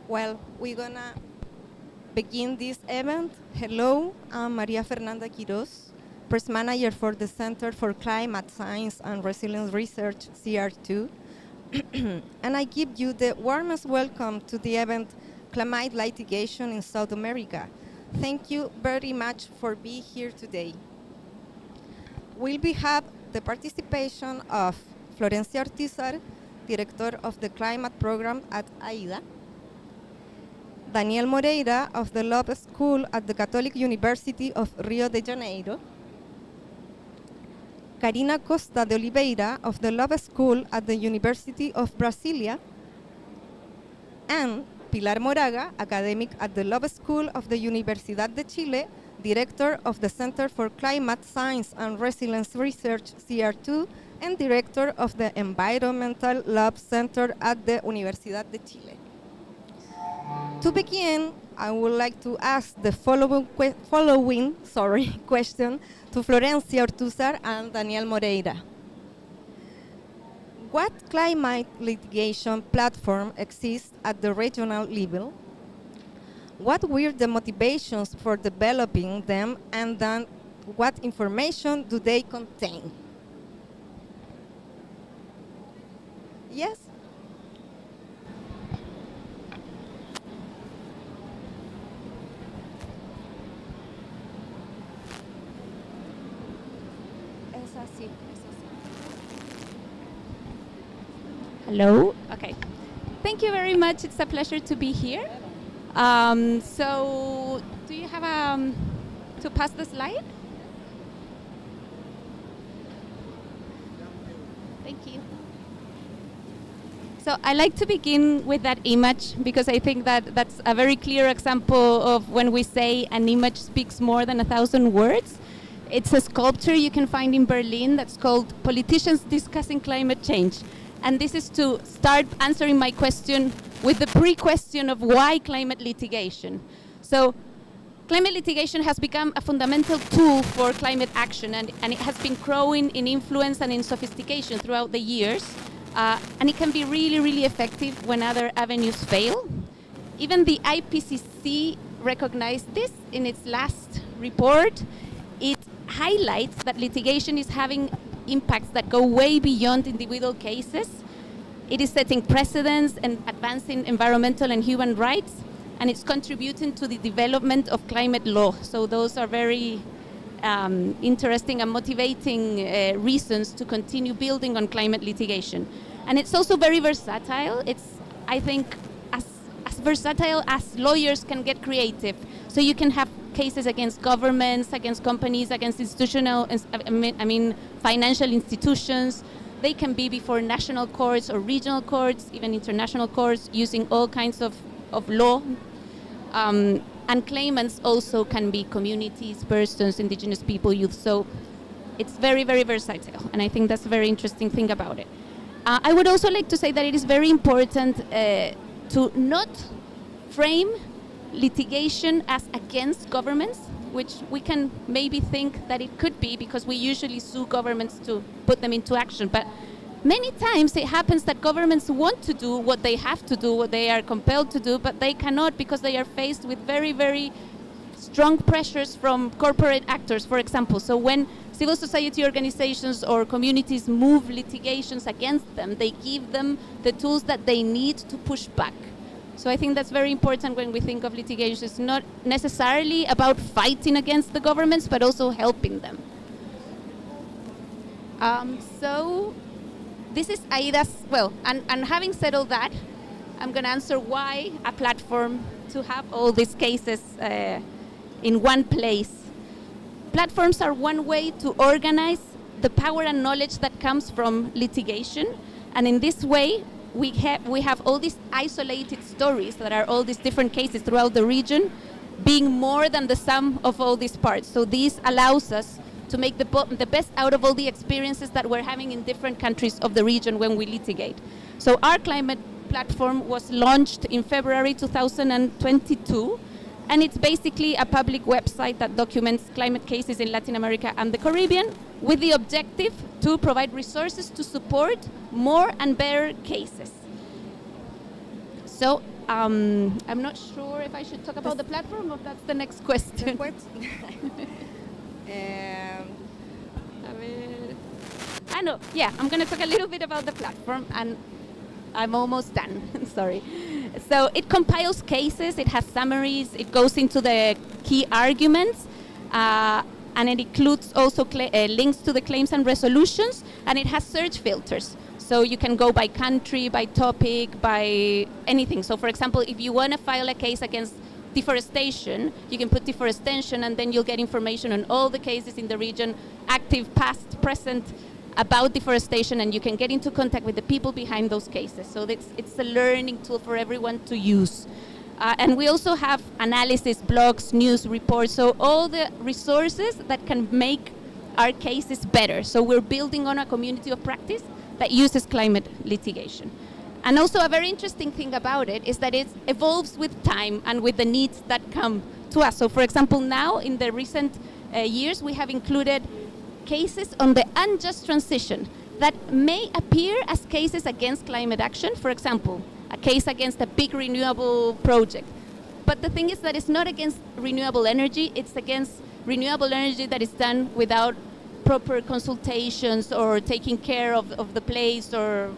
Well, we're gonna begin this event. Hello, I'm Maria Fernanda Quiroz, Press Manager for the Center for Climate Science and Resilience Research, CR2. And I give you the warmest welcome to the event Climate Litigation in South America. Thank you very much for being here today. We'll have the participation of Florencia Ortúzar, Director of the Climate Program at Aida, Danielle Moreira of the Law School at the Catholique University of Rio de Janeiro, Carina Costa de Oliveira of the Law School at the University of Brasilia, and Pilar Moraga, academic at the Law School of the Universidad de Chile, Director of the Center for Climate Science and Resilience Research, CR2, and Director of the Environmental Law Center at the Universidad de Chile. To begin, I would like to ask the following question to Florencia Ortúzar and Danielle Moreira. What climate litigation platform exists at the regional level? What were the motivations for developing them, and then what information do they contain? Yes? Hello. Okay. Thank you very much. It's a pleasure to be here. So, do you have to pass the slide? Thank you. So I like to begin with that image because I think that that's a very clear example of when we say an image speaks more than 1,000 words. It's a sculpture you can find in Berlin that's called Politicians Discussing Climate Change. And this is to start answering my question with the pre-question of why climate litigation. So climate litigation has become a fundamental tool for climate action, and it has been growing in influence and in sophistication throughout the years. And it can be really, really effective when other avenues fail. Even the IPCC recognized this in its last report. It highlights that litigation is having impacts that go way beyond individual cases. It is setting precedents and advancing environmental and human rights, and it's contributing to the development of climate law. So those are very interesting and motivating reasons to continue building on climate litigation. And it's also very versatile. It's, I think, as versatile as lawyers can get creative. So you can have cases against governments, against companies, against institutional, financial institutions. They can be before national courts or regional courts, even international courts, using all kinds of law. And claimants also can be communities, persons, indigenous people, youth. So it's very, very versatile. And I think that's a very interesting thing about it. I would also like to say that it is very important to not frame litigation as against governments, which we can maybe think that it could be because we usually sue governments to put them into action. But many times it happens that governments want to do what they have to do, what they are compelled to do, but they cannot because they are faced with very, very strong pressures from corporate actors, for example. So when civil society organizations or communities move litigations against them, they give them the tools that they need to push back. So I think that's very important when we think of litigation. It's not necessarily about fighting against the governments, but also helping them. So this is Aida's, well, and having said all that, I'm going to answer why a platform to have all these cases in one place. Platforms are one way to organize the power and knowledge that comes from litigation, and in this way we have all these isolated stories that are all these different cases throughout the region being more than the sum of all these parts. So this allows us to make the best out of all the experiences that we're having in different countries of the region when we litigate. So our climate platform was launched in February 2022, and it's basically a public website that documents climate cases in Latin America and the Caribbean with the objective to provide resources to support more and better cases. So I'm not sure if I should talk about the platform or that's the next question. I know, yeah, I'm going to talk a little bit about the platform and I'm almost done, sorry. So it compiles cases, it has summaries, it goes into the key arguments, and it includes also links to the claims and resolutions, and it has search filters. So you can go by country, by topic, by anything. So for example, if you want to file a case against deforestation, you can put deforestation and then you'll get information on all the cases in the region, active, past, present, about deforestation, and you can get into contact with the people behind those cases. So it's a learning tool for everyone to use. And we also have analysis, blogs, news reports, so all the resources that can make our cases better. So we're building on a community of practice that uses climate litigation. And also a very interesting thing about it is that it evolves with time and with the needs that come to us. So for example, now in the recent years, we have included cases on the unjust transition that may appear as cases against climate action. For example, a case against a big renewable project. But the thing is that it's not against renewable energy, it's against renewable energy that is done without proper consultations or taking care of the place or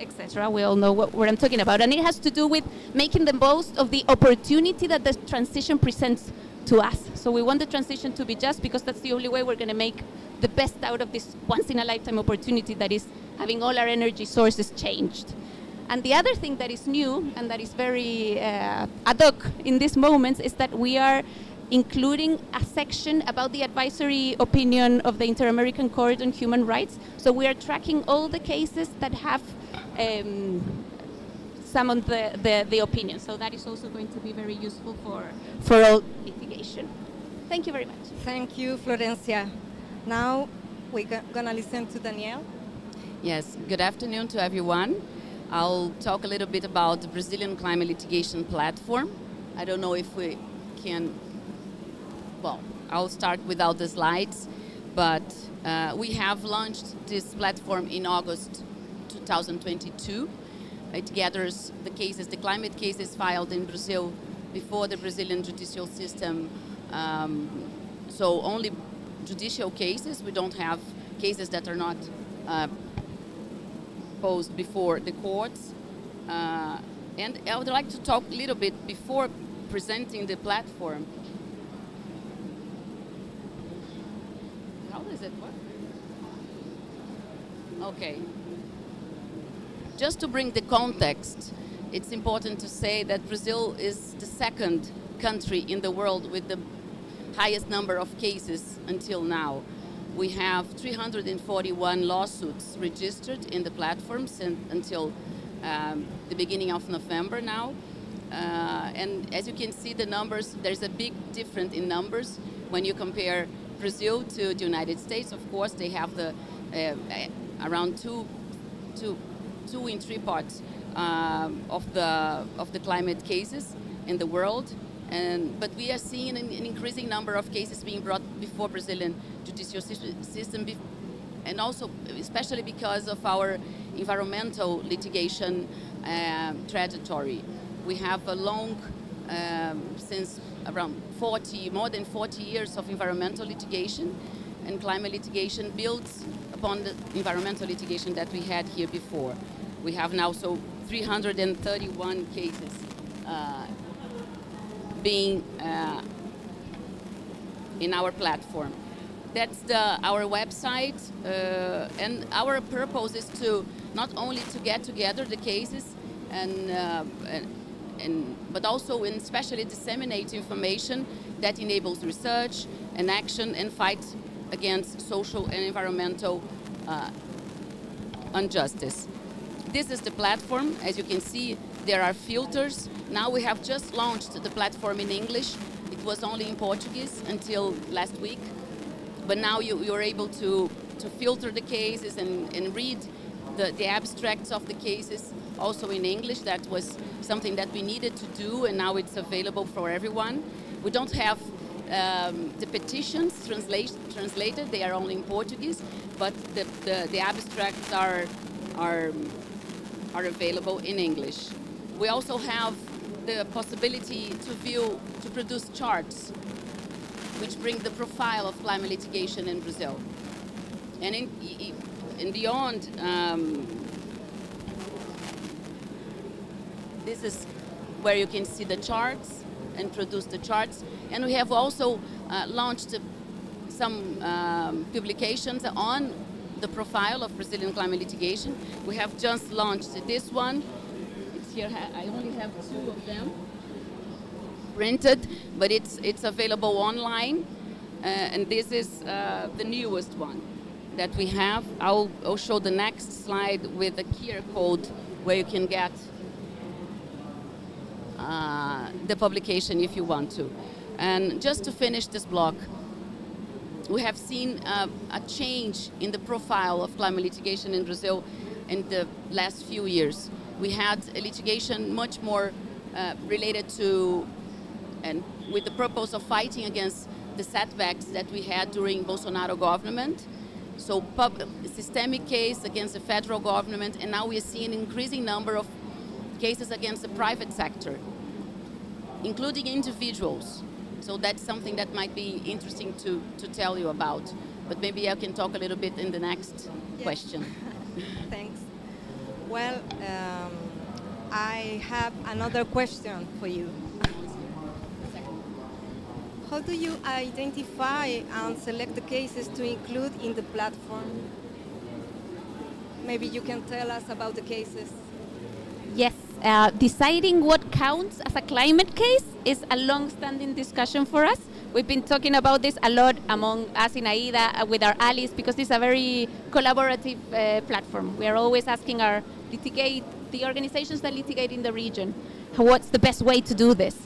etc. We all know what I'm talking about. And it has to do with making the most of the opportunity that the transition presents to us. So we want the transition to be just because that's the only way we're going to make the best out of this once-in-a-lifetime opportunity that is having all our energy sources changed. And the other thing that is new and that is very ad hoc in this moment is that we are including a section about the advisory opinion of the Inter-American Court on Human Rights. So we are tracking all the cases that have some of the opinion. So that is also going to be very useful for all litigation. Thank you very much. Thank you, Florencia. Now we're going to listen to Danielle. Yes, good afternoon to everyone. I'll talk a little bit about the Brazilian Climate Litigation Platform. I don't know if we can, well, I'll start without the slides, but we have launched this platform in August 2022. It gathers the cases, the climate cases filed in Brazil before the Brazilian judicial system. So only judicial cases. We don't have cases that are not posed before the courts. And I would like to talk a little bit before presenting the platform. How does it work? Okay. Just to bring the context, it's important to say that Brazil is the second country in the world with the highest number of cases until now. We have 341 lawsuits registered in the platform until the beginning of November now. And as you can see, the numbers, there's a big difference in numbers when you compare Brazil to the United States. Of course, they have the around 2 in 3 parts of the climate cases in the world. But we are seeing an increasing number of cases being brought before Brazilian judicial system, and also especially because of our environmental litigation trajectory. We have a long, since around more than 40 years of environmental litigation, and climate litigation builds upon the environmental litigation that we had here before. We have now 331 cases being in our platform. That's our website, and our purpose is to not only to get together the cases but also and especially disseminate information that enables research and action and fight against social and environmental injustice. This is the platform. As you can see, there are filters. Now we have just launched the platform in English. It was only in Portuguese until last week. But now you're able to filter the cases and read the abstracts of the cases also in English. That was something that we needed to do, and now it's available for everyone. We don't have the petitions translated. They are only in Portuguese, but the abstracts are available in English. We also have the possibility to produce charts which bring the profile of climate litigation in Brazil. And in beyond, this is where you can see the charts and produce the charts. And we have also launched some publications on the profile of Brazilian climate litigation. We have just launched this one. It's here. I only have 2 of them printed, but it's available online, and this is the newest one that we have. I'll show the next slide with the QR code where you can get the publication if you want to. And just to finish this block, we have seen a change in the profile of climate litigation in Brazil in the last few years. We had a litigation much more related to and with the purpose of fighting against the setbacks that we had during Bolsonaro government. So systemic case against the federal government, and now we are seeing an increasing number of cases against the private sector, including individuals. So that's something that might be interesting to tell you about. But maybe I can talk a little bit in the next question. Thanks. Well, I have another question for you. How do you identify and select the cases to include in the platform? Maybe you can tell us about the cases. Yes, deciding what counts as a climate case is a long-standing discussion for us. We've been talking about this a lot among us in Aida with our allies, because it's a very collaborative platform. We are always asking the organizations that litigate in the region, what's the best way to do this?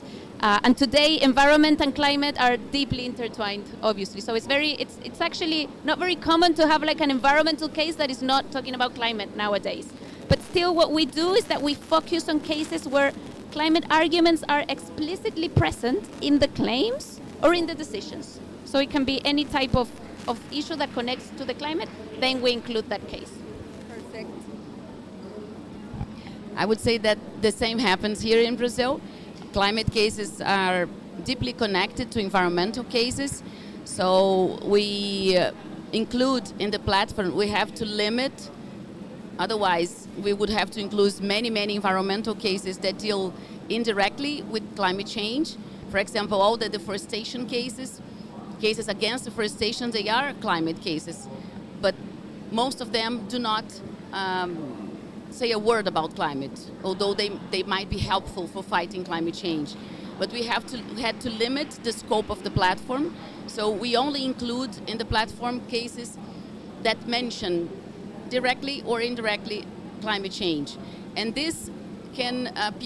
And today, environment and climate are deeply intertwined, obviously. So it's actually not very common to have like an environmental case that is not talking about climate nowadays. But still, what we do is that we focus on cases where climate arguments are explicitly present in the claims or in the decisions. So it can be any type of issue that connects to the climate, then we include that case. Perfect. I would say that the same happens here in Brazil. Climate cases are deeply connected to environmental cases. So we include in the platform, we have to limit. Otherwise, we would have to include many environmental cases that deal indirectly with climate change. For example, all the deforestation cases against deforestation, they are climate cases. But most of them do not say a word about climate, although they might be helpful for fighting climate change. But we had to limit the scope of the platform. So we only include in the platform cases that mention directly or indirectly climate change. And this can have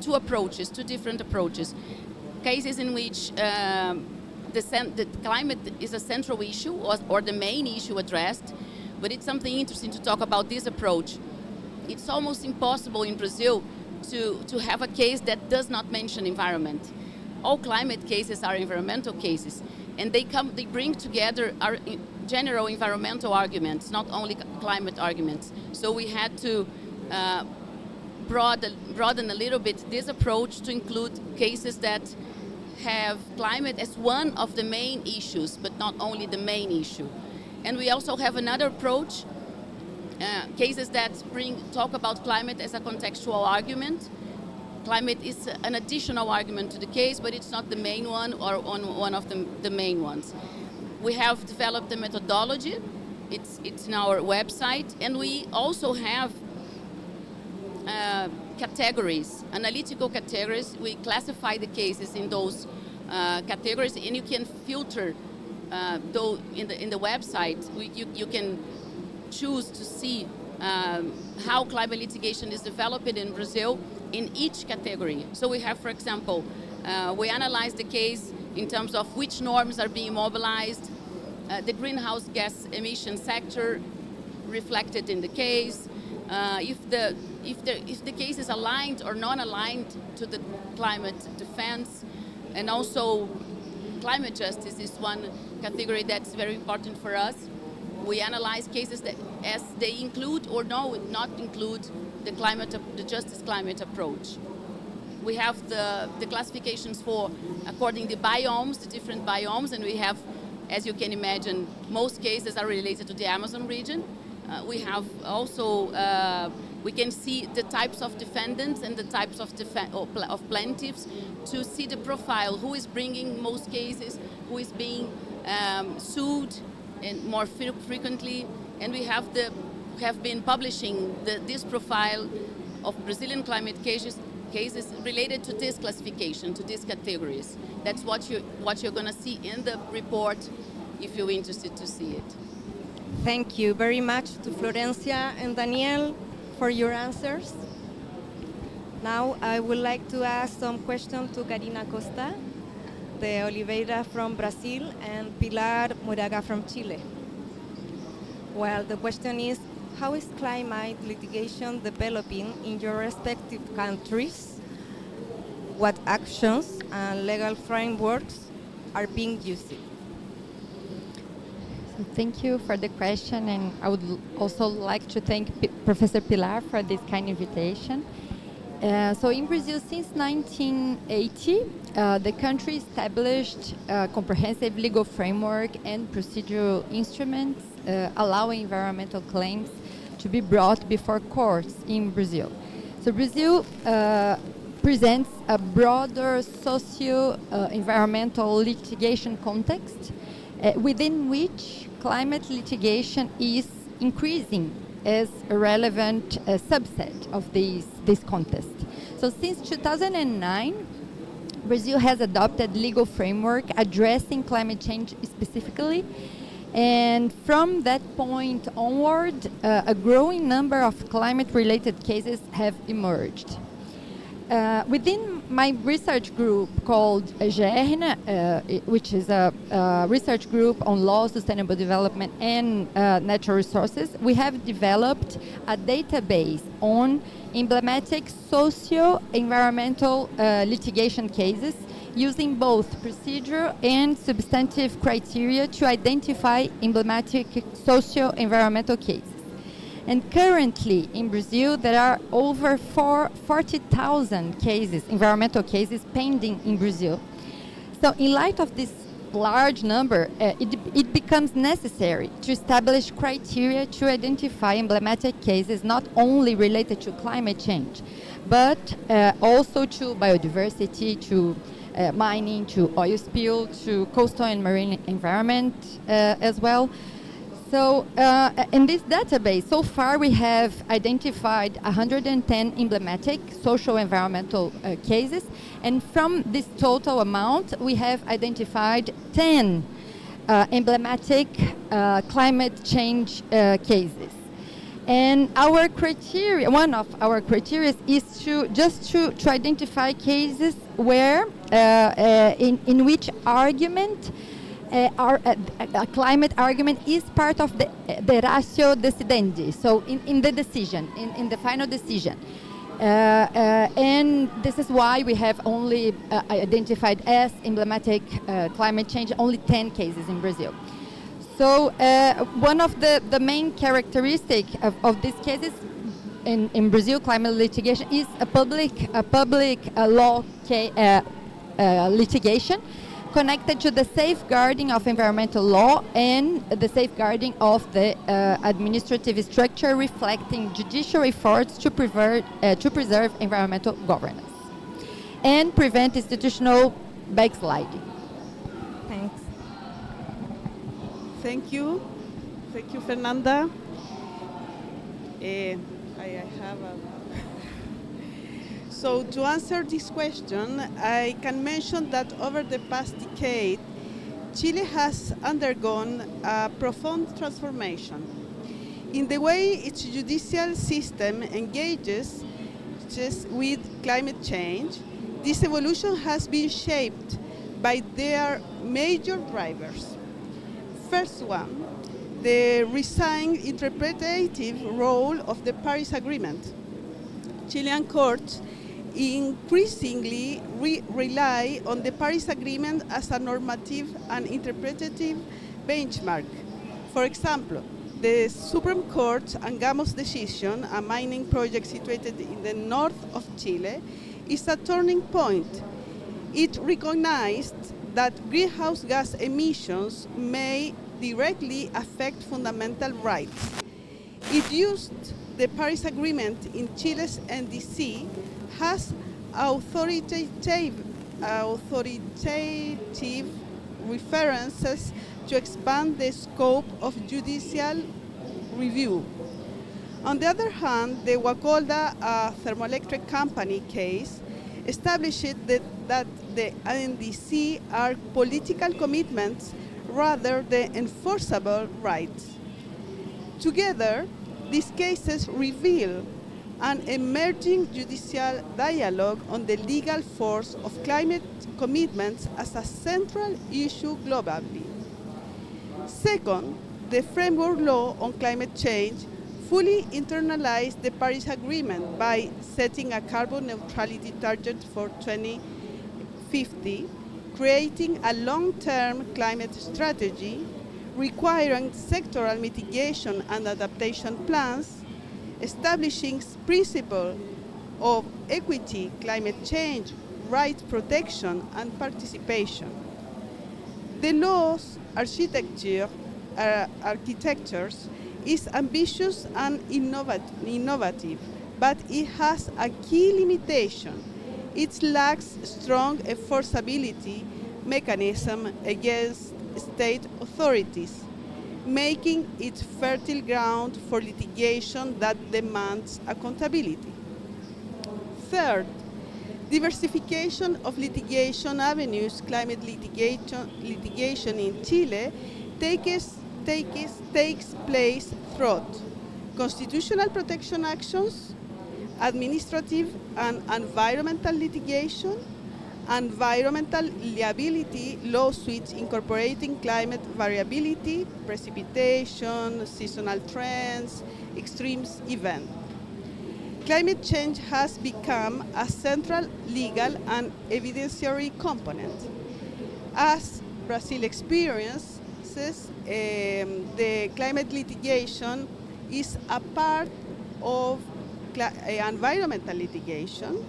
two different approaches. Cases in which the climate is a central issue or the main issue addressed, but it's something interesting to talk about this approach. it's almost impossible in Brazil to have a case that does not mention environment. All climate cases are environmental cases, and they bring together our general environmental arguments, not only climate arguments. So we had to broaden a little bit this approach to include cases that have climate as one of the main issues, but not only the main issue. And we also have another approach, cases that talk about climate as a contextual argument. Climate is an additional argument to the case, but it's not the main one or one of the main ones. We have developed a methodology. It's in our website, and we also have categories, analytical categories. We classify the cases in those categories, and you can filter. Though in the website, you can choose to see how climate litigation is developed in Brazil in each category. So we have, for example, we analyze the case in terms of which norms are being mobilized, the greenhouse gas emission sector reflected in the case, if the case is aligned or non-aligned to the climate defense, and also climate justice is one category that's very important for us. We analyze cases that as they include or not include the justice climate approach. We have the classifications for according to biomes, the different biomes, and we have, as you can imagine, most cases are related to the Amazon region. We have also, we can see the types of defendants and the types of plaintiffs to see the profile, who is bringing most cases, who is being sued and more frequently, and we have been publishing this profile of Brazilian climate cases related to this classification, to these categories. That's what you're going to see in the report if you're interested to see it. Thank you very much to Florencia and Danielle for your answers. Now I would like to ask some questions to Carina Costa, the Oliveira from Brazil, and Pilar Moraga from Chile. Well, the question is, how is climate litigation developing in your respective countries? What actions and legal frameworks are being used? So thank you for the question, and I would also like to thank Professor Pilar for this kind invitation. So in Brazil, since 1980, the country established a comprehensive legal framework and procedural instruments allowing environmental claims to be brought before courts in Brazil. So Brazil presents a broader socio-environmental litigation context within which climate litigation is increasing as a relevant subset of this contest. So since 2009, Brazil has adopted legal framework addressing climate change specifically, and from that point onward, a growing number of climate-related cases have emerged. Within my research group called Janeiro, which is a research group on law, sustainable development, and natural resources, we have developed a database on emblematic socio-environmental litigation cases using both procedural and substantive criteria to identify emblematic socio-environmental cases. And currently in Brazil, there are over 40,000 cases, environmental cases, pending in Brazil. So in light of this large number, it becomes necessary to establish criteria to identify emblematic cases not only related to climate change, but also to biodiversity, to mining, to oil spill, to coastal and marine environment as well. So in this database, so far we have identified 110 emblematic social environmental cases, and from this total amount, we have identified 10 emblematic climate change cases. And our criteria, one of our criteria is to identify cases where in which argument a climate argument is part of the ratio decidendi, so in the decision, in the final decision. And this is why we have only identified as emblematic climate change only 10 cases in Brazil. So one of the main characteristics of these cases in Brazil climate litigation is a public law litigation connected to the safeguarding of environmental law and the safeguarding of the administrative structure reflecting judicial efforts to preserve environmental governance and prevent institutional backsliding. Thanks. Thank you. Thank you, Fernanda. I have a... So to answer this question, I can mention that over the past decade, Chile has undergone a profound transformation in the way its judicial system engages with climate change. This evolution has been shaped by their major drivers. First one, the resigned interpretative role of the Paris Agreement. Chilean courts increasingly rely on the Paris Agreement as a normative and interpretative benchmark. For example, the Supreme Court's Angamos decision, a mining project situated in the north of Chile, is a turning point. It recognized that greenhouse gas emissions may directly affect fundamental rights. It used the Paris Agreement in Chile's NDC has authoritative references to expand the scope of judicial review. On the other hand, the Wacolda thermoelectric company case established that the NDC are political commitments rather than enforceable rights. Together, these cases reveal an emerging judicial dialogue on the legal force of climate commitments as a central issue globally. Second, the framework law on climate change fully internalized the Paris Agreement by setting a carbon neutrality target for 2050, creating a long-term climate strategy, requiring sectoral mitigation and adaptation plans, establishing principles of equity, climate change, right protection, and participation. The law's architectures is ambitious and innovative, but it has a key limitation. It lacks strong enforceability mechanism against state authorities, making it fertile ground for litigation that demands accountability. Third, diversification of litigation avenues. Climate litigation in Chile takes place through constitutional protection actions, administrative and environmental litigation, environmental liability lawsuits incorporating climate variability, precipitation, seasonal trends, extreme events. Climate change has become a central legal and evidentiary component. As Brazil experiences, the climate litigation is a part of environmental litigation,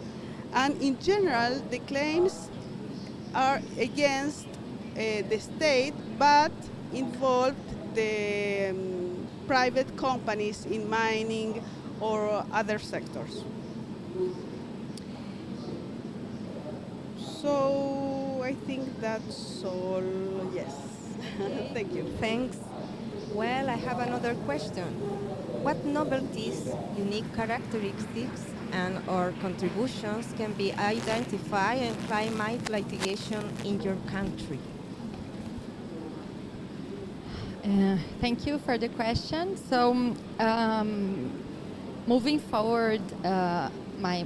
and in general, the claims are against the state, but involve the private companies in mining or other sectors. So I think that's all, yes. Thank you. Thanks. Well, I have another question. What novelties, unique characteristics, and/or contributions can be identified in climate litigation in your country? Thank you for the question. So, moving forward, my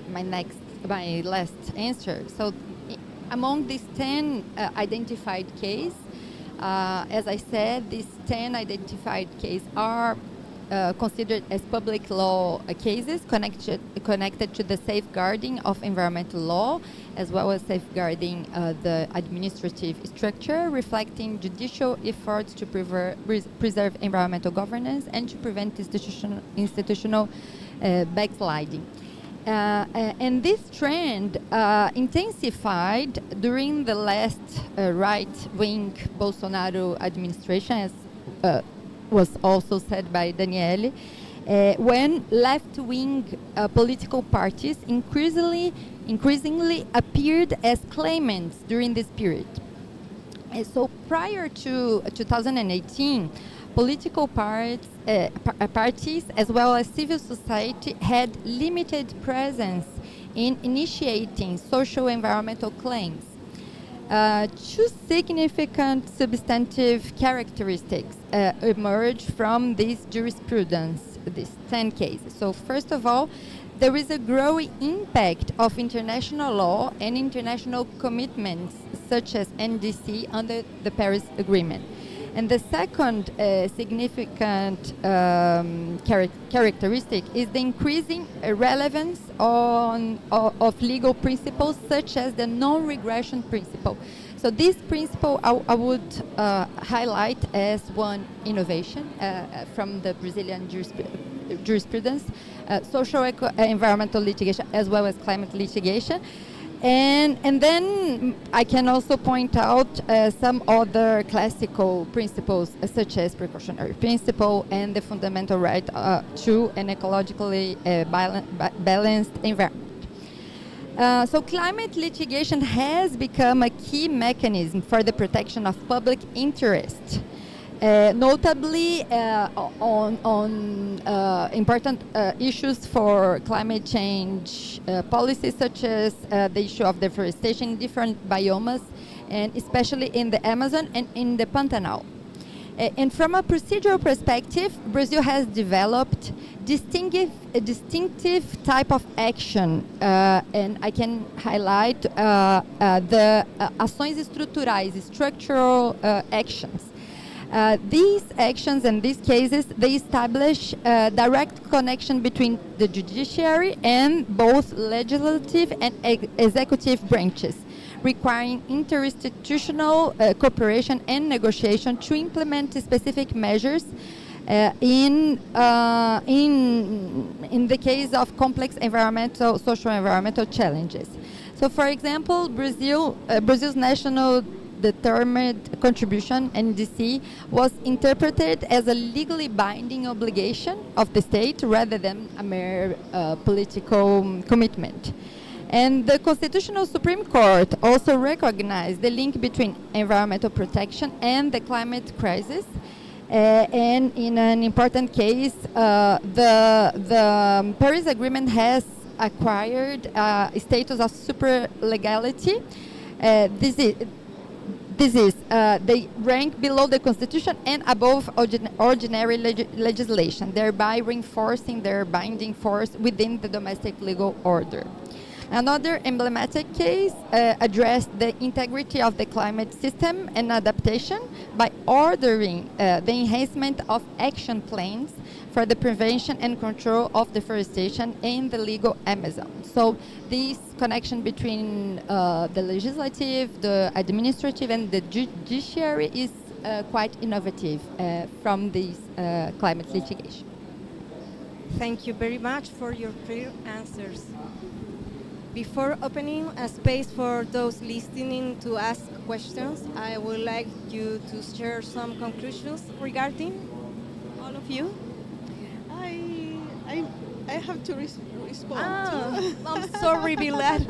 last answer. So, among these 10 identified cases, As I said, these 10 identified cases are considered as public law cases connected to the safeguarding of environmental law, as well as safeguarding the administrative structure, reflecting judicial efforts to preserve environmental governance and to prevent institutional backsliding. And this trend intensified during the last right-wing Bolsonaro administration, as was also said by Danielle, when left-wing political parties increasingly appeared as claimants during this period. So prior to 2018, political parties as well as civil society had limited presence in initiating social environmental claims. Two significant substantive characteristics emerge from this jurisprudence, these 10 cases. So first of all, there is a growing impact of international law and international commitments such as NDC under the Paris Agreement. And the second significant characteristic is the increasing relevance of legal principles such as the non-regression principle. So this principle I would highlight as one innovation from the Brazilian jurisprudence, social environmental litigation as well as climate litigation. And then I can also point out some other classical principles such as precautionary principle and the fundamental right to an ecologically balanced environment. So climate litigation has become a key mechanism for the protection of public interest. Notably on important issues for climate change policies such as the issue of deforestation in different biomes, and especially in the Amazon and in the Pantanal. And from a procedural perspective, Brazil has developed a distinctive type of action, and I can highlight the ações estruturais, structural actions. These actions and these cases, they establish a direct connection between the judiciary and both legislative and executive branches, requiring interinstitutional cooperation and negotiation to implement specific measures in the case of complex social environmental challenges. So, for example, Brazil's national determined contribution, NDC, was interpreted as a legally binding obligation of the state rather than a mere political commitment. And the Constitutional Supreme Court also recognized the link between environmental protection and the climate crisis. And in an important case, the Paris Agreement has acquired status of super legality. They rank below the Constitution and above ordinary legislation, thereby reinforcing their binding force within the domestic legal order. Another emblematic case addressed the integrity of the climate system and adaptation by ordering the enhancement of action plans for the prevention and control of deforestation in the legal Amazon. So this connection between the legislative, the administrative, and the judiciary is quite innovative from this climate litigation. Thank you very much for your clear answers. Before opening a space for those listening to ask questions, I would like you to share some conclusions regarding all of you. I have to respond. I'm sorry, Pilar.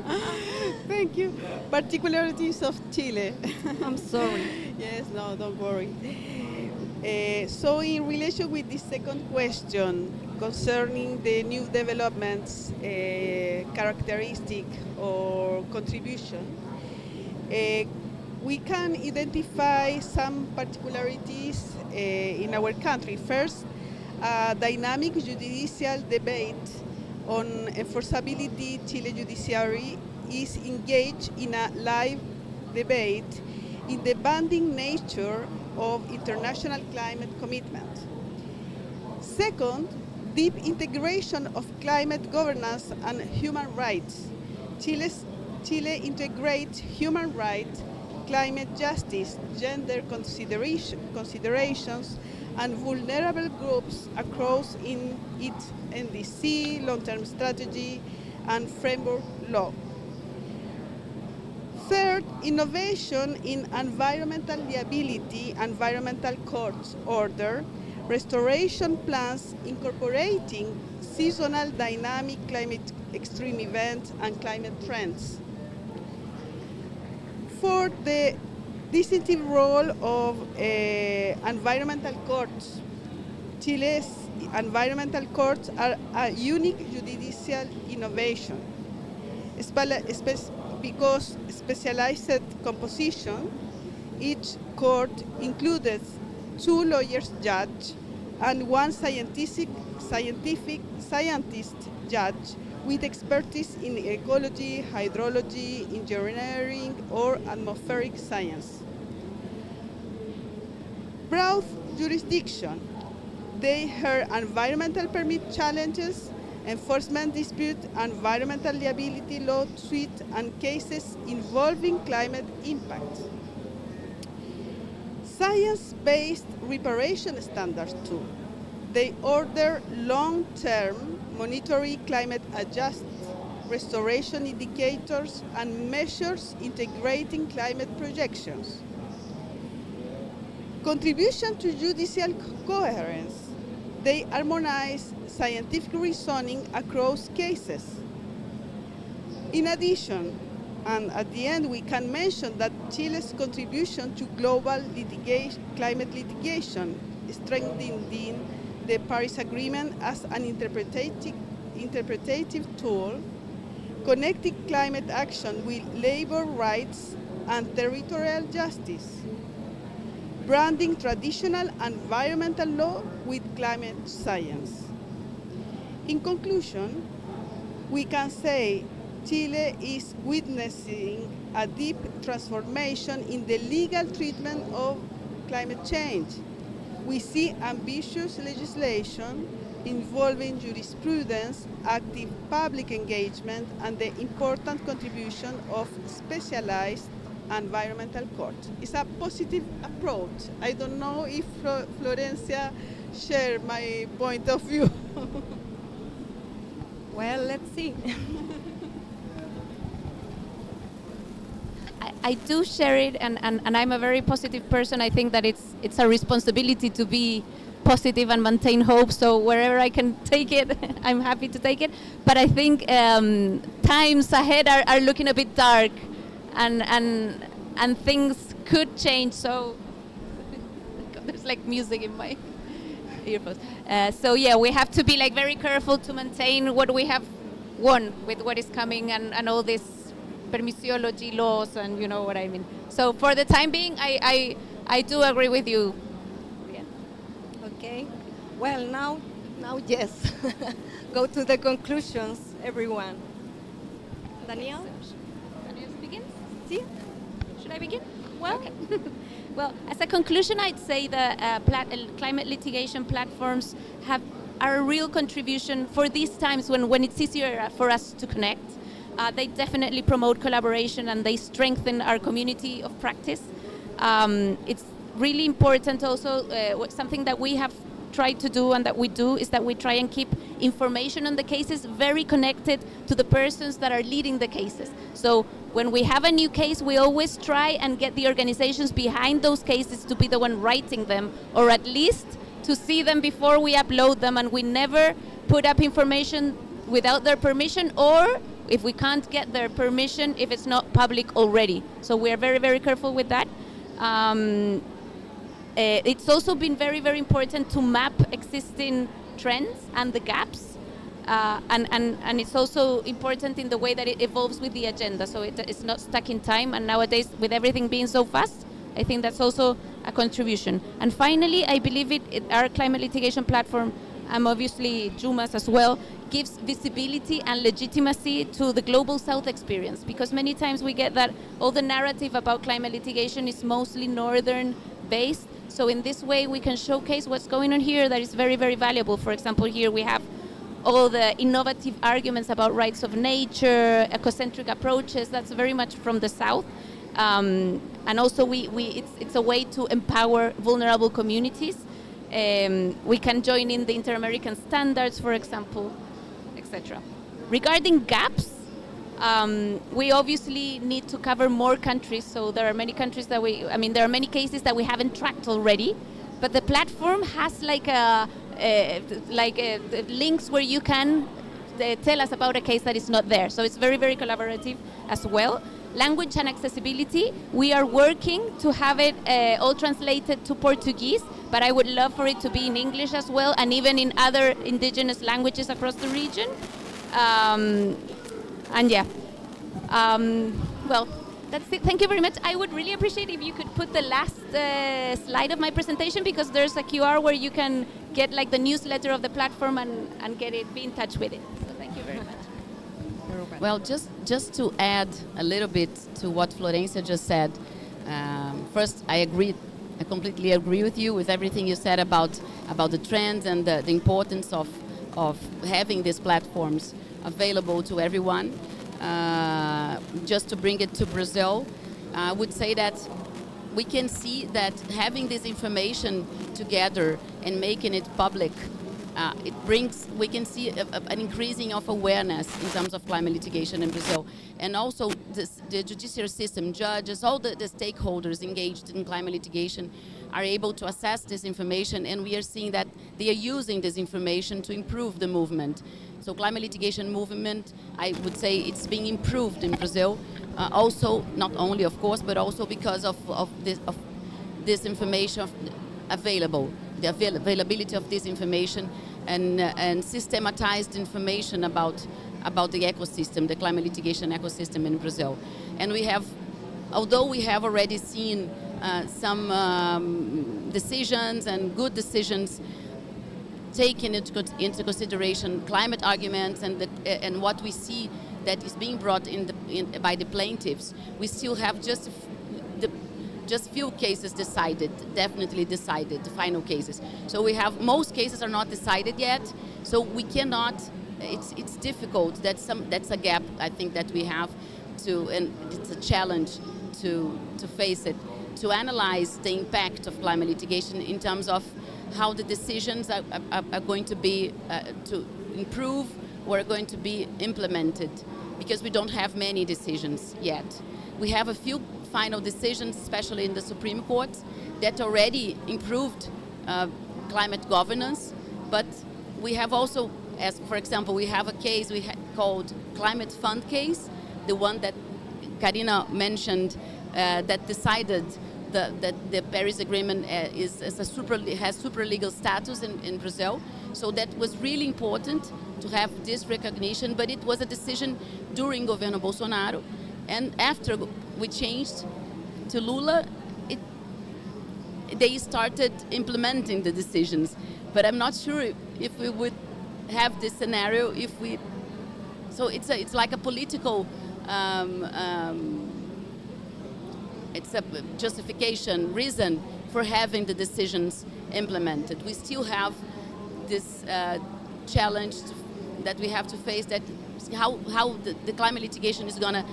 Thank you. Particularities of Chile. I'm sorry. Yes, no, don't worry. So in relation with the second question concerning the new developments, characteristic or contribution, we can identify some particularities in our country. First, dynamic judicial debate on enforceability. Chile judiciary is engaged in a live debate in the binding nature of international climate commitment. Second, deep integration of climate governance and human rights. Chile integrates human rights, climate justice, gender considerations, and vulnerable groups across in its NDC, long-term strategy, and framework law. Third, innovation in environmental liability, environmental courts order, restoration plans incorporating seasonal dynamic climate extreme events and climate trends. Fourth, the distinctive role of environmental courts. Chile's environmental courts are a unique judicial innovation because specialized composition. Each court includes 2 lawyers judge and 1 scientist judge with expertise in ecology, hydrology, engineering, or atmospheric science. Broad jurisdiction. They hear environmental permit challenges, enforcement dispute, environmental liability lawsuits, and cases involving climate impact. Science-based reparation standards too. They order long-term monitoring climate adjust, restoration indicators, and measures integrating climate projections. Contribution to judicial coherence. They harmonize scientific reasoning across cases. In addition, and at the end, we can mention that Chile's contribution to global climate litigation, strengthening the Paris Agreement as an interpretative tool, connecting climate action with labor rights and territorial justice, branding traditional environmental law with climate science. In conclusion, we can say Chile is witnessing a deep transformation in the legal treatment of climate change. We see ambitious legislation involving jurisprudence, active public engagement, and the important contribution of specialized environmental courts. It's a positive approach. I don't know if Florencia shares my point of view. Well, let's see. I do share it, and I'm a very positive person. I think that it's a responsibility to be positive and maintain hope. So wherever I can take it, I'm happy to take it. But I think times ahead are looking a bit dark, and things could change. So there's like music in my earphones. So yeah, we have to be like very careful to maintain what we have won with what is coming and all this permissiology laws, and you know what I mean. So for the time being, I do agree with you. Yeah. Okay. Well, now yes. Go to the conclusions, everyone. Danielle? Danielle begins? Sí. Should I begin? Well, okay. Well, as a conclusion, I'd say the climate litigation platforms are a real contribution for these times when it's easier for us to connect. They definitely promote collaboration and they strengthen our community of practice. It's really important also, something that we have tried to do and that we do is that we try and keep information on the cases very connected to the persons that are leading the cases. So when we have a new case, we always try and get the organizations behind those cases to be the one writing them, or at least to see them before we upload them, and we never put up information without their permission, or if we can't get their permission if it's not public already. So we are very, very careful with that. It's also been very, very important to map existing trends and the gaps. And it's also important in the way that it evolves with the agenda, so it's not stuck in time. And nowadays, with everything being so fast, I think that's also a contribution. And finally, I believe our climate litigation platform, obviously Juma's as well, gives visibility and legitimacy to the Global South experience, because many times we get that all the narrative about climate litigation is mostly northern based, So in this way, we can showcase what's going on here that is very, very valuable. For example, here we have all the innovative arguments about rights of nature, ecocentric approaches. That's very much from the South. And also, it's a way to empower vulnerable communities. We can join in the Inter-American standards, for example, etc. Regarding gaps, we obviously need to cover more countries. So there are many countries that there are many cases that we haven't tracked already. But the platform has links where you can tell us about a case that is not there. So it's very, very collaborative as well. Language and accessibility, we are working to have it all translated to Portuguese, but I would love for it to be in English as well, and even in other indigenous languages across the region. Well, that's it. Thank you very much. I would really appreciate if you could put the last slide of my presentation, because there's a QR where you can get like the newsletter of the platform and be in touch with it. So thank you very much. Well, just to add a little bit to what Florencia just said. First, I completely agree with you with everything you said about the trends and the importance of having these platforms available to everyone. Just to bring it to Brazil, I would say that we can see that having this information together and making it public, we can see an increasing of awareness in terms of climate litigation in Brazil. And also the judiciary system, judges, all the stakeholders engaged in climate litigation are able to assess this information, and we are seeing that they are using this information to improve the movement. So climate litigation movement, I would say it's being improved in Brazil. Also, not only of course, but also because of this information available, the availability of this information and systematized information about the ecosystem, the climate litigation ecosystem in Brazil. And although we have already seen some decisions and good decisions taking into consideration climate arguments and what we see that is being brought by the plaintiffs, we still have just few cases definitely decided, the final cases. So most cases are not decided yet, so we cannot, it's difficult, that's a gap I think that we have and it's a challenge to face it, to analyze the impact of climate litigation in terms of how the decisions are going to be to improve or are going to be implemented, because we don't have many decisions yet. We have a few final decisions, especially in the Supreme Court, that already improved climate governance, but we have also, as for example, we have a case called Climate Fund case, the one that Carina mentioned, that decided that the Paris Agreement has super legal status in Brazil. So that was really important to have this recognition, but it was a decision during Governo Bolsonaro. And after we changed to Lula, they started implementing the decisions. But I'm not sure if we would have this scenario so it's like a political, it's a justification, reason for having the decisions implemented. We still have this challenge that we have to face, that how the climate litigation is going to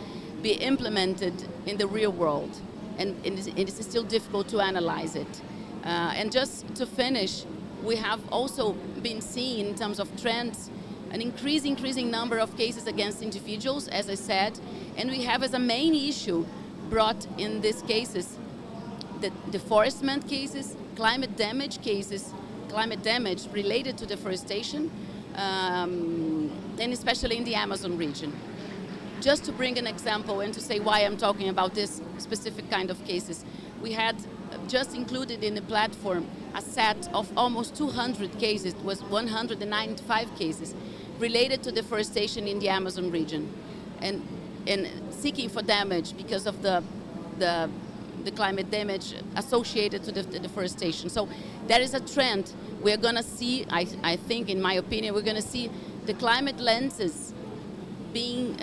be implemented in the real world, and it is still difficult to analyze it. And just to finish, we have also been seeing in terms of trends an increasing number of cases against individuals, as I said, and we have as a main issue brought in these cases the deforestment cases, climate damage cases, climate damage related to deforestation, and especially in the Amazon region. Just to bring an example and to say why I'm talking about this specific kind of cases, we had just included in the platform a set of almost 200 cases, it was 195 cases, related to deforestation in the Amazon region, and seeking for damage because of the climate damage associated to the deforestation. So there is a trend. We're going to see, I think, in my opinion, we're going to see the climate lenses being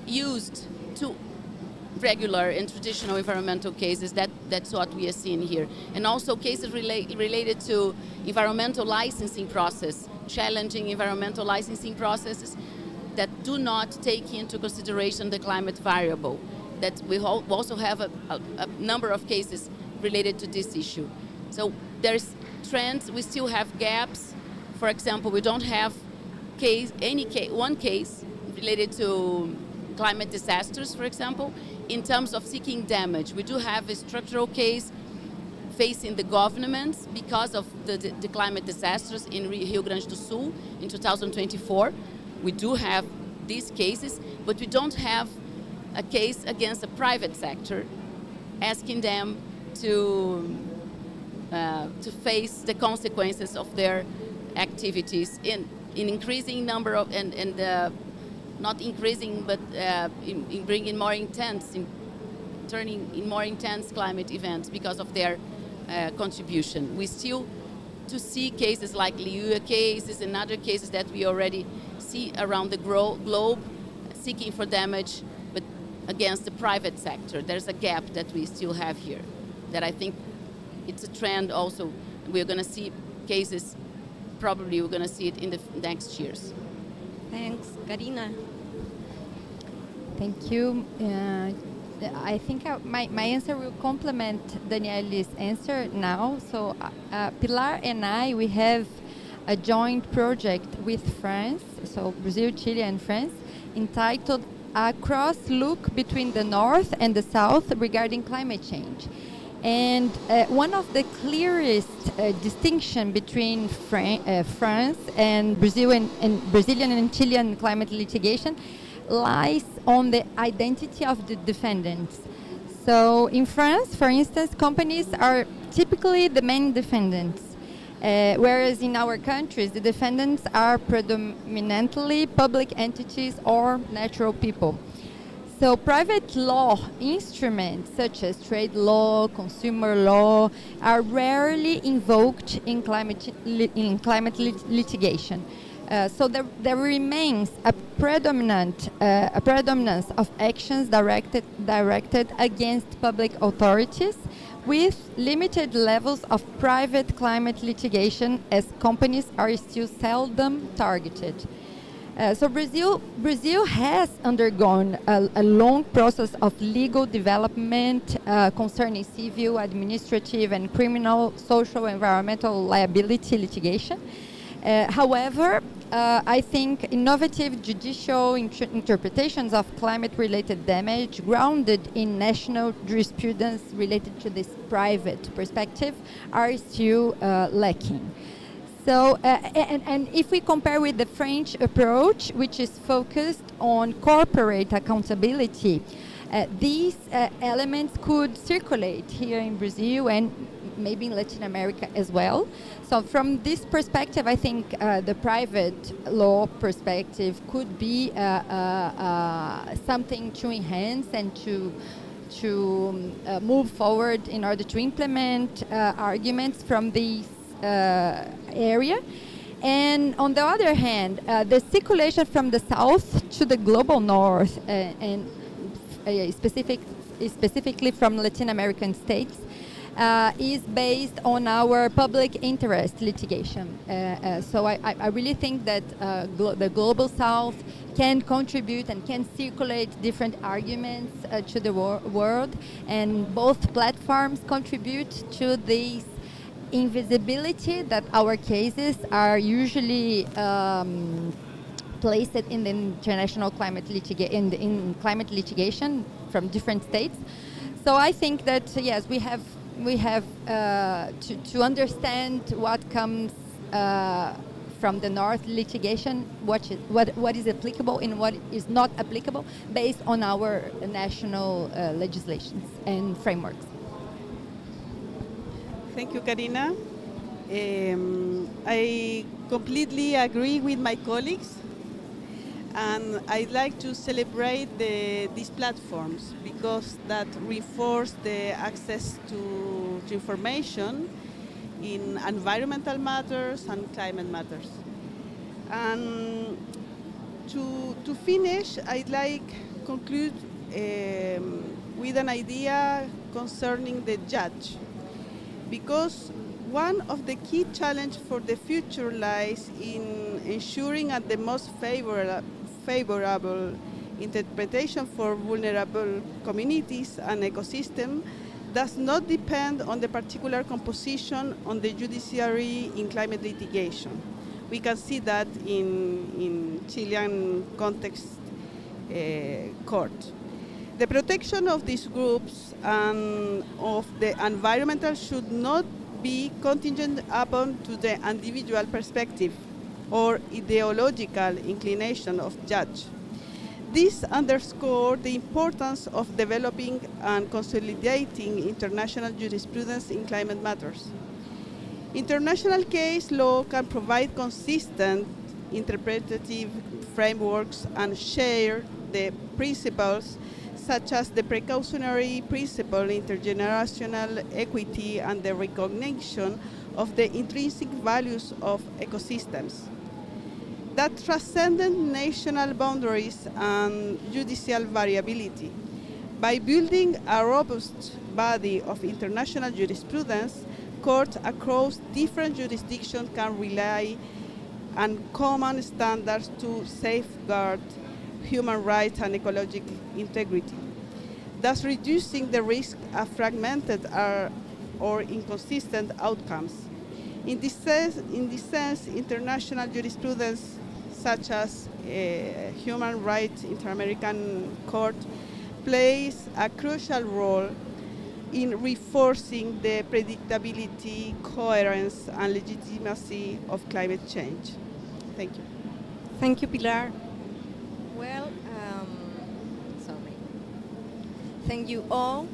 used to regular and traditional environmental cases. That's what we are seeing here. And also cases related to environmental licensing process, challenging environmental licensing processes that do not take into consideration the climate variable. That we also have a number of cases related to this issue. So there's trends, we still have gaps. For example, we don't have one case related to climate disasters, for example, in terms of seeking damage. We do have a structural case facing the governments because of the climate disasters in Rio Grande do Sul in 2024. We do have these cases, but we don't have a case against the private sector asking them to face the consequences of their activities in increasing number of, not increasing, but in bringing more intense, turning in more intense climate events because of their contribution. We still to see cases like Liua cases and other cases that we already see around the globe seeking for damage, but against the private sector. There's a gap that we still have here that I think it's a trend also. We're going to see cases, probably we're going to see it in the next years. Thanks. Carina. Thank you. I think my answer will complement Danielle's answer now. So Pilar and we have a joint project with France, so Brazil, Chile and France, entitled A Cross Look Between the North and the South Regarding Climate Change. And one of the clearest distinction between France and Brazil and Brazilian and Chilean climate litigation lies on the identity of the defendants. So in France, for instance, companies are typically the main defendants, whereas in our countries, the defendants are predominantly public entities or natural people. So private law instruments such as trade law, consumer law are rarely invoked in climate litigation. So there remains a predominance of actions directed against public authorities, with limited levels of private climate litigation, as companies are still seldom targeted. So Brazil has undergone a long process of legal development concerning civil, administrative, and criminal, social, environmental liability litigation. However, I think innovative judicial interpretations of climate-related damage grounded in national jurisprudence related to this private perspective are still lacking. So, and if we compare with the French approach, which is focused on corporate accountability, these elements could circulate here in Brazil and maybe in Latin America as well. So from this perspective, I think the private law perspective could be something to enhance and to move forward in order to implement arguments from these area. And on the other hand, the circulation from the south to the global north and specifically from Latin American states is based on our public interest litigation. So I really think that the global south can contribute and can circulate different arguments to the world, and both platforms contribute to these invisibility that our cases are usually placed in the international climate in climate litigation from different states. So I think that yes, we have to understand what comes from the north litigation, what is applicable and what is not applicable based on our national legislations and frameworks. Thank you, Carina. I completely agree with my colleagues, and I'd like to celebrate these platforms because that reinforce the access to information in environmental matters and climate matters. And to finish, I'd like conclude with an idea concerning the judge, because one of the key challenges for the future lies in ensuring at the most favorable interpretation for vulnerable communities and ecosystem does not depend on the particular composition on the judiciary in climate litigation. We can see that in Chilean context court. The protection of these groups and of the environmental should not be contingent upon to the individual perspective or ideological inclination of judge. This underscores the importance of developing and consolidating international jurisprudence in climate matters. International case law can provide consistent interpretative frameworks and share the principles such as the precautionary principle, intergenerational equity, and the recognition of the intrinsic values of ecosystems that transcend national boundaries and judicial variability. By building a robust body of international jurisprudence, courts across different jurisdictions can rely on common standards to safeguard human rights and ecological integrity, thus reducing the risk of fragmented or inconsistent outcomes. In this sense, international jurisprudence such as Human Rights Inter-American Court plays a crucial role in reinforcing the predictability, coherence, and legitimacy of climate change. Thank you. Thank you, Pilar. Well, sorry. Thank you all.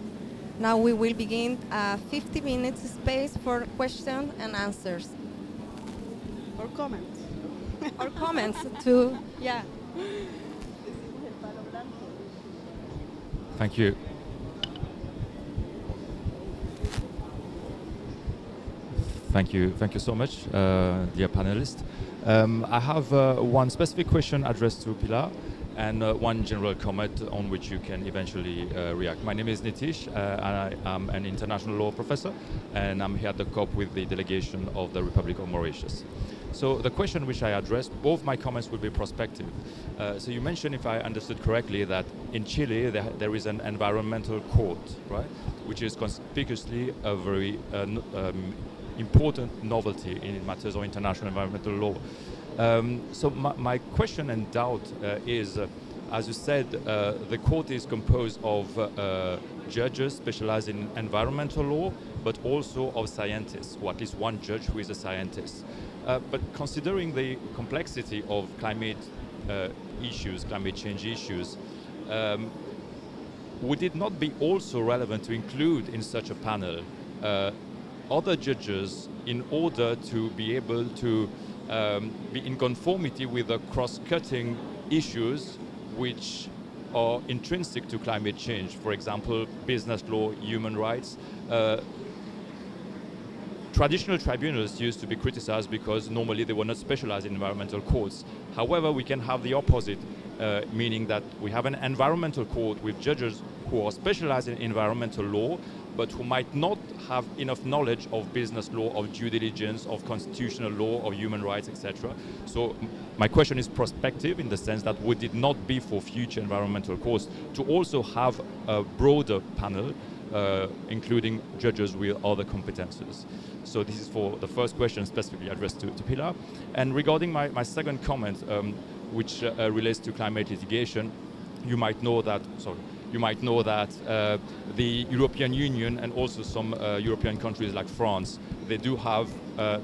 Now we will begin a 50 minutes space for questions and answers. Or comments. Or comments too, yeah. Thank you. Thank you so much, dear panelists. I have one specific question addressed to Pilar and one general comment on which you can eventually react. My name is Nitish, and I am an international law professor, and I'm here at the COP with the delegation of the Republic of Mauritius. So the question which I addressed, both my comments will be prospective. So you mentioned, if I understood correctly, that in Chile there is an environmental court, right, which is conspicuously a very important novelty in matters of international environmental law. So my question and doubt is, as you said, the court is composed of judges specialized in environmental law, but also of scientists, or at least one judge who is a scientist. But considering the complexity of climate issues, climate change issues, would it not be also relevant to include in such a panel other judges in order to be able to be in conformity with the cross-cutting issues which are intrinsic to climate change? For example, business law, human rights. Traditional tribunals used to be criticized because normally they were not specialized in environmental courts. However, we can have the opposite, meaning that we have an environmental court with judges who are specialized in environmental law, but who might not have enough knowledge of business law, of due diligence, of constitutional law, of human rights, etc. So my question is prospective, in the sense that would it not be for future environmental courts to also have a broader panel, including judges with other competences? So this is for the first question, specifically addressed to Pilar. And regarding my second comment, which relates to climate litigation, you might know that the European Union and also some European countries like France, they do have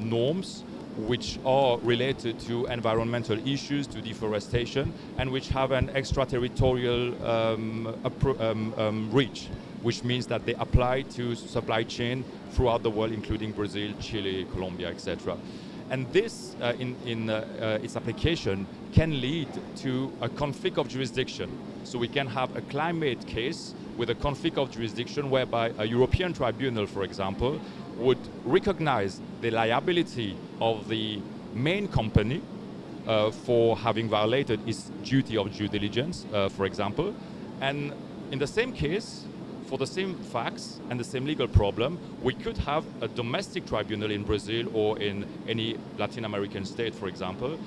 norms which are related to environmental issues, to deforestation, and which have an extraterritorial reach, which means that they apply to supply chain throughout the world, including Brazil, Chile, Colombia, etc. And this, in its application, can lead to a conflict of jurisdiction. So we can have a climate case with a conflict of jurisdiction whereby a European tribunal, for example, would recognize the liability of the main company for having violated its duty of due diligence, for example, and In the same case, for the same facts and the same legal problem, we could have a domestic tribunal in Brazil or in any Latin American state, for example,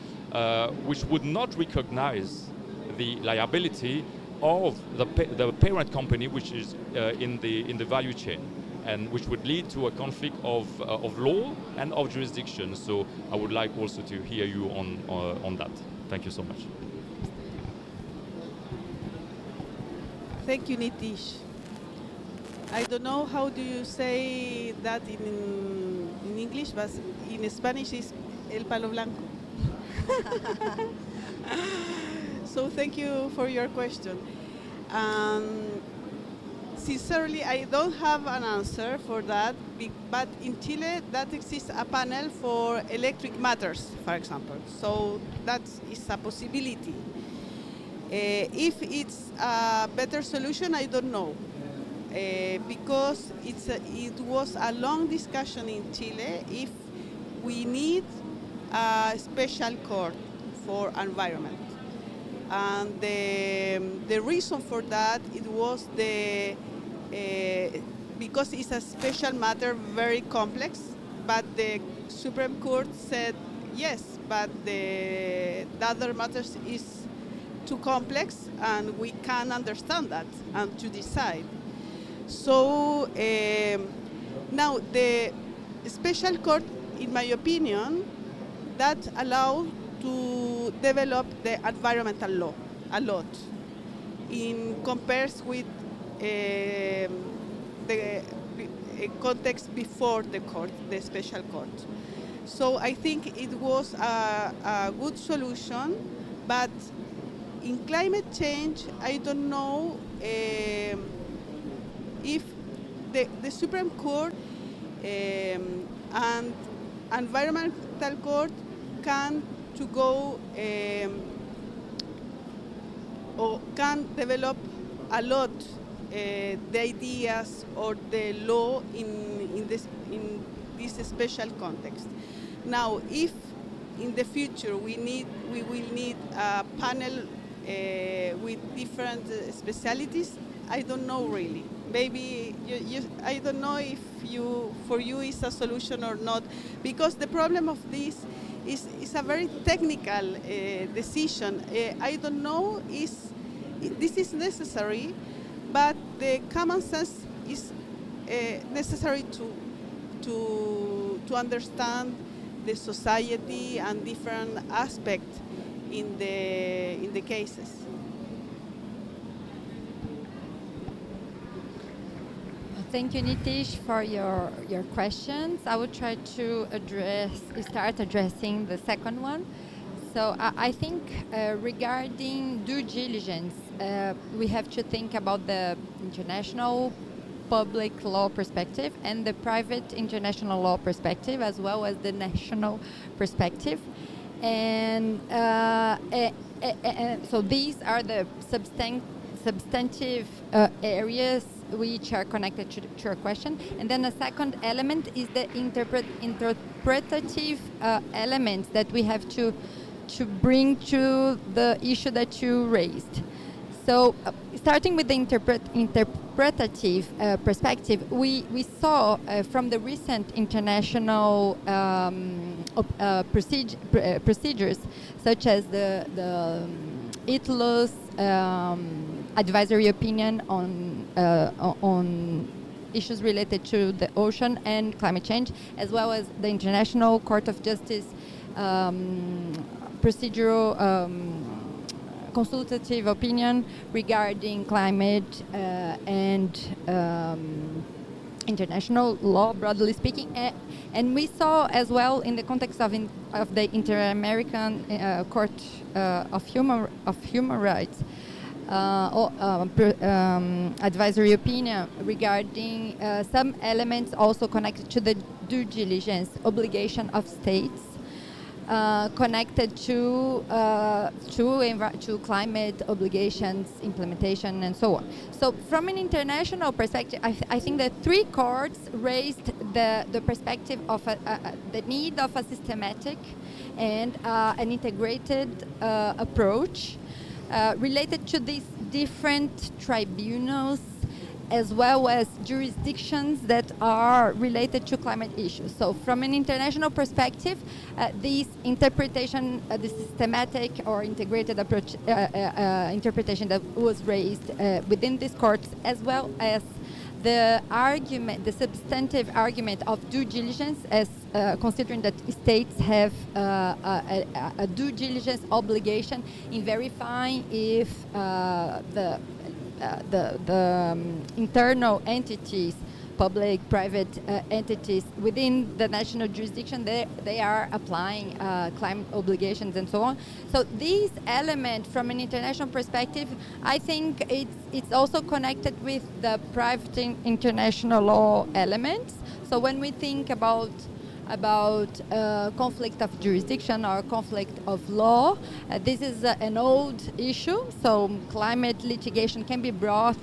which would not recognize the liability of the parent company, which is in the value chain, and which would lead to a conflict of law and of jurisdiction. So I would like also to hear you on that. Thank you so much. Thank you, Nitish. I don't know how do you say that in English, but in Spanish is el palo blanco. So thank you for your question. Sincerely, I don't have an answer for that, but in Chile, that exists a panel for electric matters, for example. So that is a possibility. If it's a better solution, I don't know. Because it was a long discussion in Chile if we need a special court for environment. And the reason for that, it was because it's a special matter, very complex, but the Supreme Court said yes, but the other matters is too complex and we can't understand that and to decide. So now the special court, in my opinion, that allows to develop the environmental law a lot in compares with the context before the court, the special court. So I think it was a good solution, but in climate change, I don't know if the Supreme Court and Environmental Court can to go or can develop a lot the ideas or the law in this special context. Now, if in the future we will need a panel with different specialties, I don't know really. Maybe I don't know if for you is a solution or not, because the problem of this is a very technical decision. I don't know if this is necessary, but the common sense is necessary to understand the society and different aspects in the cases. Thank you, Nitish, for your questions. I will try to start addressing the second one. So I think regarding due diligence, we have to think about the international public law perspective and the private international law perspective, as well as the national perspective. And so these are the substantive areas which are connected to your question. And then a second element is the interpretative elements that we have to bring to the issue that you raised. So starting with the interpretative perspective, we saw from the recent international procedures, such as the ITLO's advisory opinion on issues related to the ocean and climate change, as well as the International Court of Justice procedural consultative opinion regarding climate and international law, broadly speaking. And we saw as well in the context of the Inter-American Court of Human Rights advisory opinion regarding some elements also connected to the due diligence obligation of states connected to climate obligations, implementation, and so on. So from an international perspective, I think that three courts raised the perspective of the need of a systematic and an integrated approach related to these different tribunals as well as jurisdictions that are related to climate issues. So from an international perspective, this interpretation, the systematic or integrated approach interpretation that was raised within these courts, as well as the argument, the substantive argument of due diligence, as considering that states have a due diligence obligation in verifying if the internal entities, public, private entities within the national jurisdiction, they are applying climate obligations and so on. So these elements, from an international perspective, I think it's also connected with the private international law elements. So when we think about conflict of jurisdiction or conflict of law, this is an old issue. So climate litigation can be brought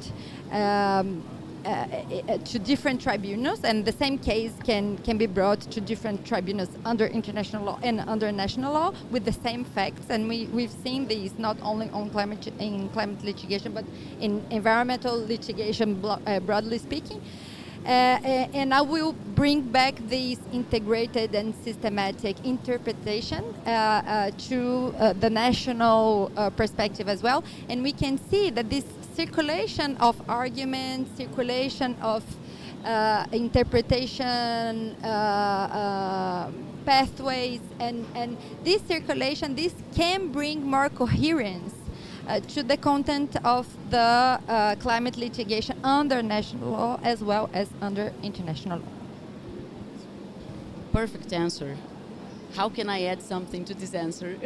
to different tribunals, and the same case can be brought to different tribunals under international law and under national law with the same facts. And we've seen these not only on climate litigation, but in environmental litigation, broadly speaking. And I will bring back this integrated and systematic interpretation to the national perspective as well. And we can see that this circulation of arguments, circulation of interpretation pathways, and this circulation, this can bring more coherence to the content of the climate litigation under national law as well as under international law. Perfect answer. How can I add something to this answer?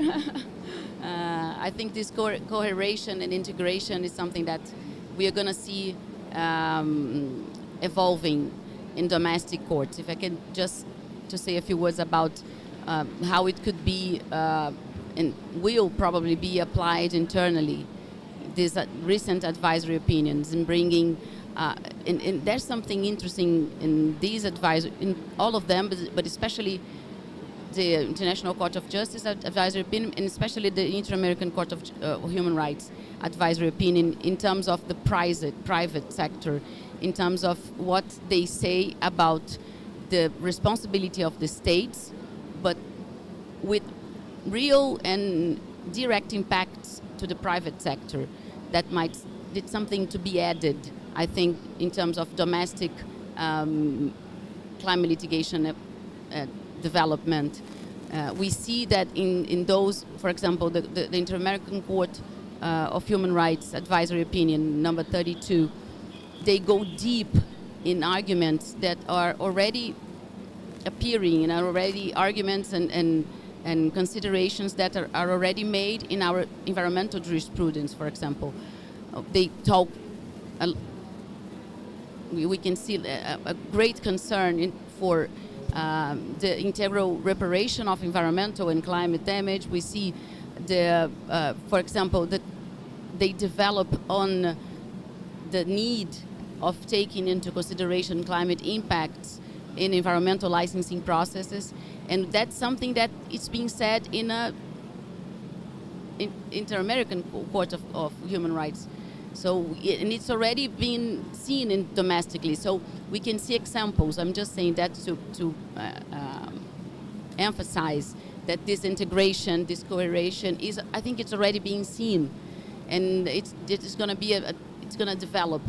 I think this coheration and integration is something that we are going to see evolving in domestic courts. If I can just to say a few words about how it could be and will probably be applied internally, these recent advisory opinions, and bringing and there's something interesting in these in all of them, but especially the International Court of Justice advisory opinion, and especially the Inter-American Court of Human Rights advisory opinion, in terms of the private sector, in terms of what they say about the responsibility of the states, but with real and direct impacts to the private sector that might did something to be added, I think, in terms of domestic climate litigation development. We see that in those, for example, the Inter-American Court of Human Rights advisory opinion number 32, they go deep in arguments that are already appearing and are already arguments and considerations that are already made in our environmental jurisprudence, for example. They talk, we can see a great concern for the integral reparation of environmental and climate damage. We see for example, that they develop on the need of taking into consideration climate impacts in environmental licensing processes, and that's something that is being said in Inter-American Court of Human Rights. So, and it's already been seen domestically. So we can see examples. I'm just saying that to emphasize that this integration, this cohesion is, I think it's already being seen, and it's going to be it's going to develop,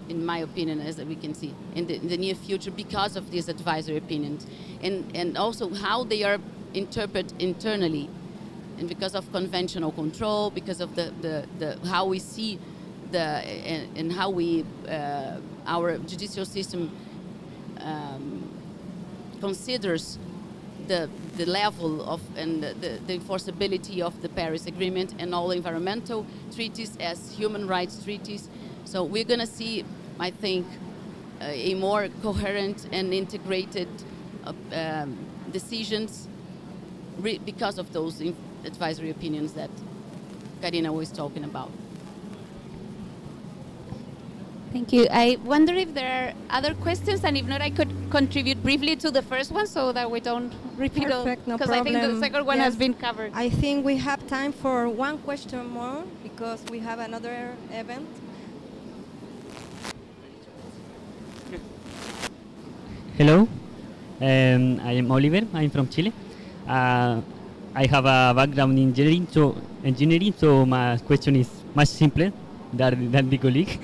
in my opinion, as we can see in the near future, because of these advisory opinions, and also how they are interpreted internally, and because of conventional control, because of the how we see and how we our judicial system considers the level of and the enforceability of the Paris Agreement and all environmental treaties as human rights treaties. So we're going to see, I think, a more coherent and integrated decisions because of those advisory opinions that Carina was talking about. Thank you. I wonder if there are other questions, and if not, I could contribute briefly to the first one so that we don't repeat all. Perfect, no because I think the problem. second one Yes. has been covered. I think we have time for one question more, because we have another event. Hello, I am Oliver. I'm from Chile. I have a background in engineering, so my question is much simpler than the colleague.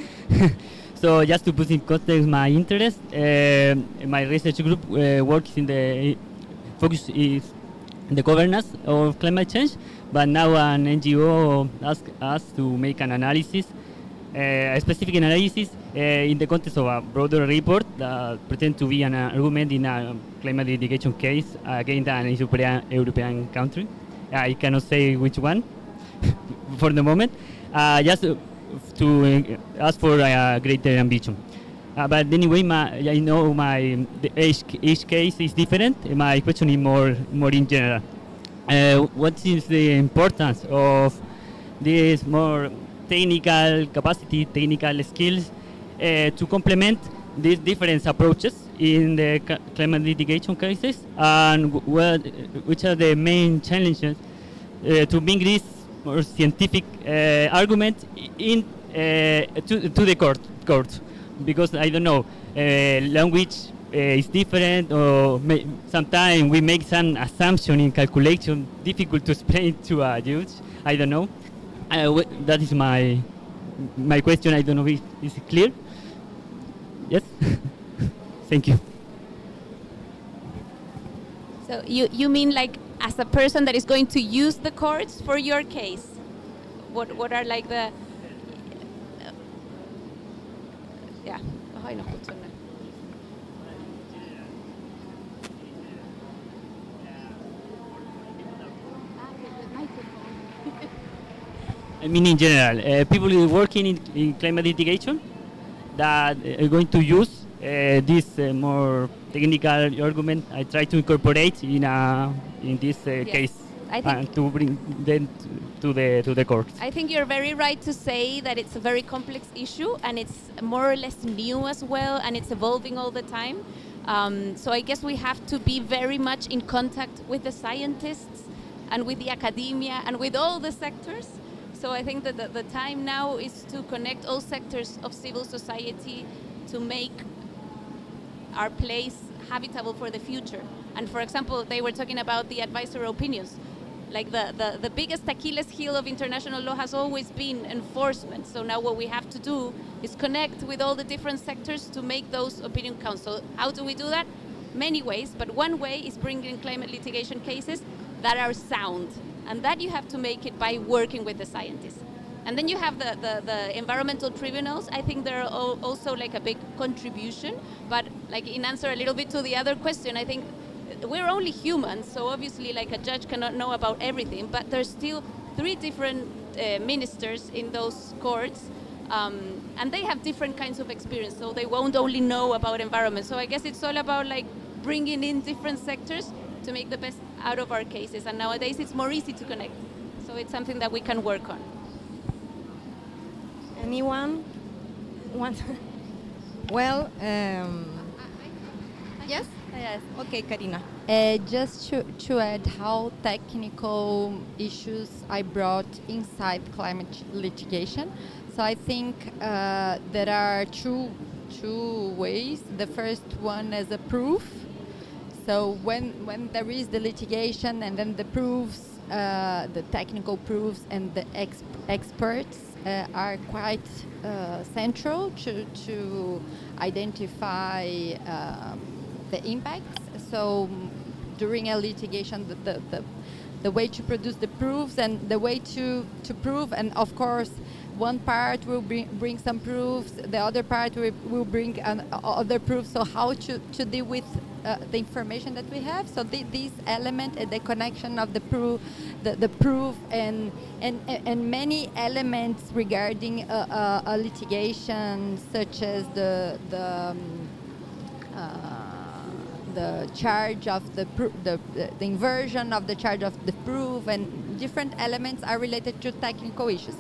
So just to put in context my interest, my research group works in the focus is the governance of climate change, but now an NGO asked us to make an analysis, a specific analysis in the context of a broader report that pretends to be an argument in a climate litigation case against an European country. I cannot say which one for the moment, just to ask for a greater ambition. But anyway, I know each case is different. My question is more in general. What is the importance of this more technical capacity, technical skills to complement these different approaches in the climate litigation cases, and which are the main challenges to bring this more scientific argument in to the court? Because I don't know, language is different, or sometimes we make some assumption in calculation difficult to explain to a judge. I don't know. That is my question. I don't know if is it clear. Yes. Thank you. So you mean like as a person that is going to use the courts for your case? What are like the yeah. Ay, no escucho nada. I mean, in general, people working in climate litigation that are going to use this more technical argument. I try to incorporate in this case and to bring them to the court. I think you're very right to say that it's a very complex issue, and it's more or less new as well, and it's evolving all the time. So I guess we have to be very much in contact with the scientists and with the academia and with all the sectors. So I think that the time now is to connect all sectors of civil society to make our place habitable for the future. And for example, they were talking about the advisory opinions. Like the biggest Achilles heel of international law has always been enforcement. So now what we have to do is connect with all the different sectors to make those opinion count. So how do we do that? Many ways, but one way is bringing climate litigation cases that are sound. And that you have to make it by working with the scientists. And then you have the environmental tribunals. I think they're also like a big contribution. But like in answer a little bit to the other question, I think we're only humans, so obviously like a judge cannot know about everything, but there's still 3 different ministers in those courts, and they have different kinds of experience, so they won't only know about environment. So I guess it's all about like bringing in different sectors to make the best out of our cases, and nowadays it's more easy to connect. So it's something that we can work on. Anyone want? Well, yes? Yes. Okay, Carina. Just to add how technical issues I brought inside climate litigation. So I think there are two ways. The first one is a proof. So when there is the litigation and then the proofs, the technical proofs and the experts are quite central to identify the impacts. So during a litigation, the way to produce the proofs and the way to prove, and of course one part will bring some proofs, the other part will bring other proofs. So how to deal with the information that we have. So this element, the connection of the proof and many elements regarding a litigation, such as the charge of the inversion of the charge of the proof, and different elements are related to technical issues.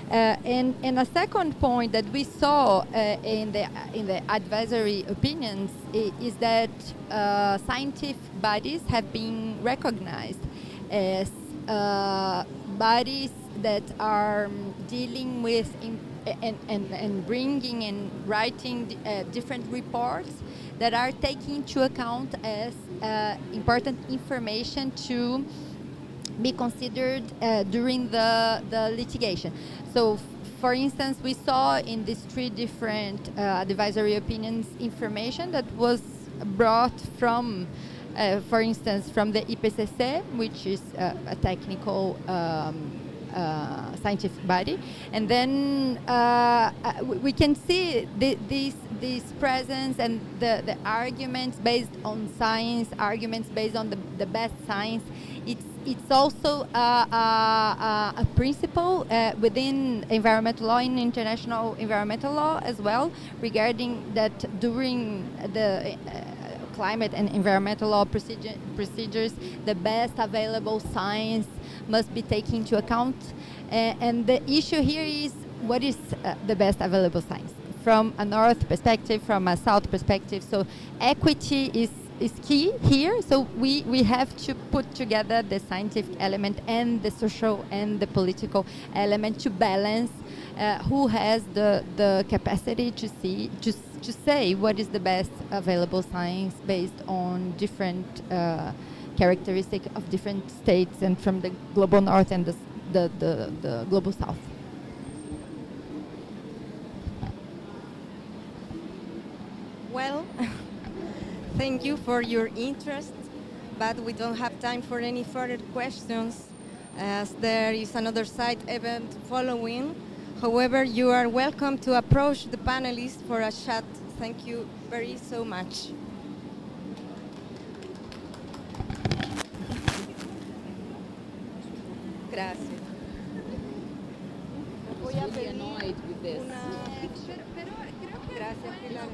And a second point that we saw in the advisory opinions is that scientific bodies have been recognized as bodies that are dealing with and bringing and writing different reports that are taking into account as important information to be considered during the litigation. So, for instance, we saw in these 3 different advisory opinions information that was brought from, for instance, from the IPCC, which is a technical scientific body, and then we can see this presence and the arguments based on science, arguments based on the best science. It's also a principle within environmental law, in international environmental law as well, regarding that during the climate and environmental law procedures, the best available science must be taken into account. And the issue here is, what is the best available science? From a north perspective, from a south perspective. So equity is key here. So we have to put together the scientific element and the social and the political element to balance who has the capacity to say what is the best available science based on different characteristics of different states, and from the global north and the global south. Well, thank you for your interest, but we don't have time for any further questions as there is another side event following. However, you are welcome to approach the panelists for a chat. Thank you very so much. Gracias. Really annoyed with this. Gracias, Pilar.